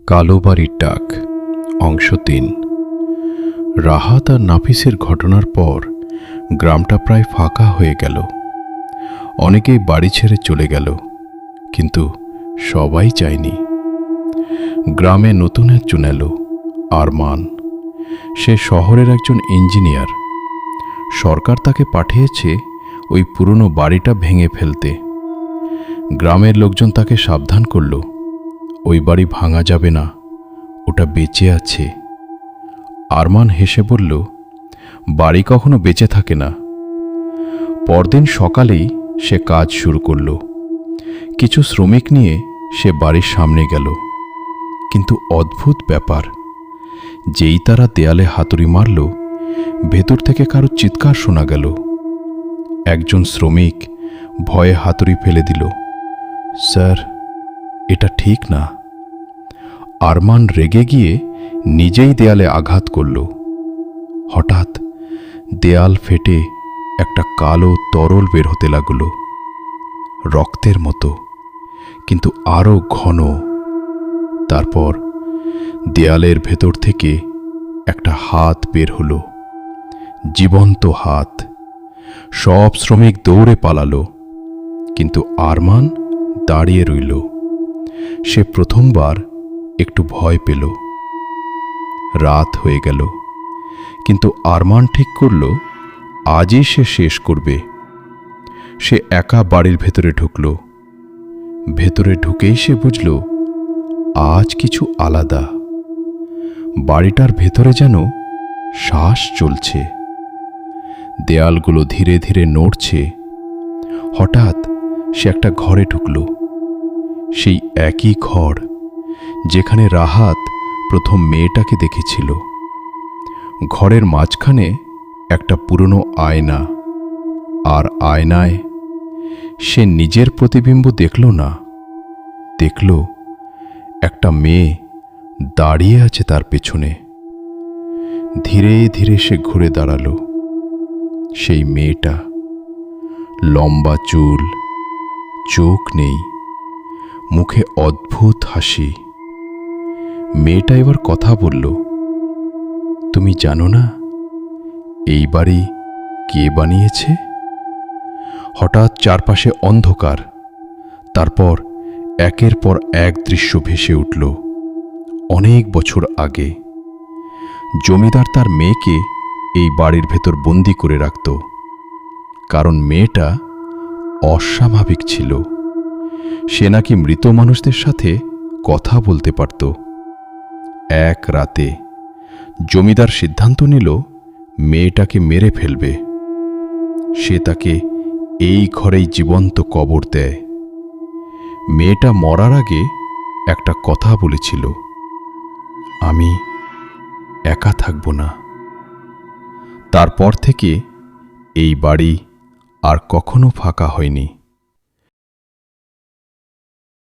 কালো বাড়ির ডাক অংশ ৩। রাহাত আর নাফিসের ঘটনার পর গ্রামটা প্রায় ফাঁকা হয়ে গেল। অনেকেই বাড়ি ছেড়ে চলে গেল, কিন্তু সবাই চায়নি। গ্রামে নতুন একজন এলো, আরমান। সে শহরের একজন ইঞ্জিনিয়ার। সরকার তাকে পাঠিয়েছে ওই পুরনো বাড়িটা ভেঙে ফেলতে। গ্রামের লোকজন তাকে সাবধান করল, ওই বাড়ি ভাঙা যাবে না, ওটা বেঁচে আছে। আরমান হেসে বলল, বাড়ি কখনো বেঁচে থাকে না। পরদিন সকালেই সে কাজ শুরু করল। কিছু শ্রমিক নিয়ে সে বাড়ির সামনে গেল, কিন্তু অদ্ভুত ব্যাপার, যেই তারা দেয়ালে হাতুড়ি মারল, ভেতর থেকে কারো চিৎকার শোনা গেল। একজন শ্রমিক ভয়ে হাতুড়ি ফেলে দিল। স্যার, এটা ঠিক না। আরমান রেগে গিয়ে নিজেই দেয়ালে আঘাত করল। হঠাৎ দেয়াল ফেটে একটা কালো তরল বের হতে লাগল, রক্তের মতো, কিন্তু আরো ঘন। তারপর দেয়ালের ভেতর থেকে একটা হাত বের হলো, জীবন্ত হাত। সব শ্রমিক দৌড়ে পালালো, কিন্তু আরমান দাঁড়িয়ে রইল। সে প্রথমবার একটু ভয় পেল। রাত হয়ে গেল, কিন্তু আরমান ঠিক করল আজই সে শেষ করবে। সে একা বাড়ির ভেতরে ঢুকল। ভেতরে ঢুকেই সে বুঝল আজ কিছু আলাদা। বাড়িটার ভেতরে যেন শ্বাস চলছে, দেয়ালগুলো ধীরে ধীরে নড়ছে। হঠাৎ সে একটা ঘরে ঢুকল, সেই একই ঘর যেখানে রাহাত প্রথম মেয়েটাকে দেখেছিল। ঘরের মাঝখানে একটা পুরনো আয়না, আর আয়নায় সে নিজের প্রতিবিম্ব দেখল না, দেখল একটা মেয়ে দাঁড়িয়ে আছে তার পেছনে। ধীরে ধীরে সে ঘুরে দাঁড়ালো। সেই মেয়েটা, লম্বা চুল, চোখ নেই, মুখে অদ্ভুত হাসি। মেয়েটা এবার কথা বলল, তুমি জানো না এই বাড়ি কে বানিয়েছে? হঠাৎ চারপাশে অন্ধকার, তারপর একের পর এক দৃশ্য ভেসে উঠল। অনেক বছর আগে জমিদার তার মেয়েকে এই বাড়ির ভেতর বন্দি করে রাখত, কারণ মেয়েটা অস্বাভাবিক ছিল। সে নাকি মৃত মানুষদের সাথে কথা বলতে পারত। এক রাতে জমিদার সিদ্ধান্ত নিল মেয়েটাকে মেরে ফেলবে। সে তাকে এই ঘরেই জীবন্ত কবর দেয়। মেয়েটা মরার আগে একটা কথা বলেছিল, আমি একা থাকব না। তারপর থেকে এই বাড়ি আর কখনো ফাঁকা হয়নি।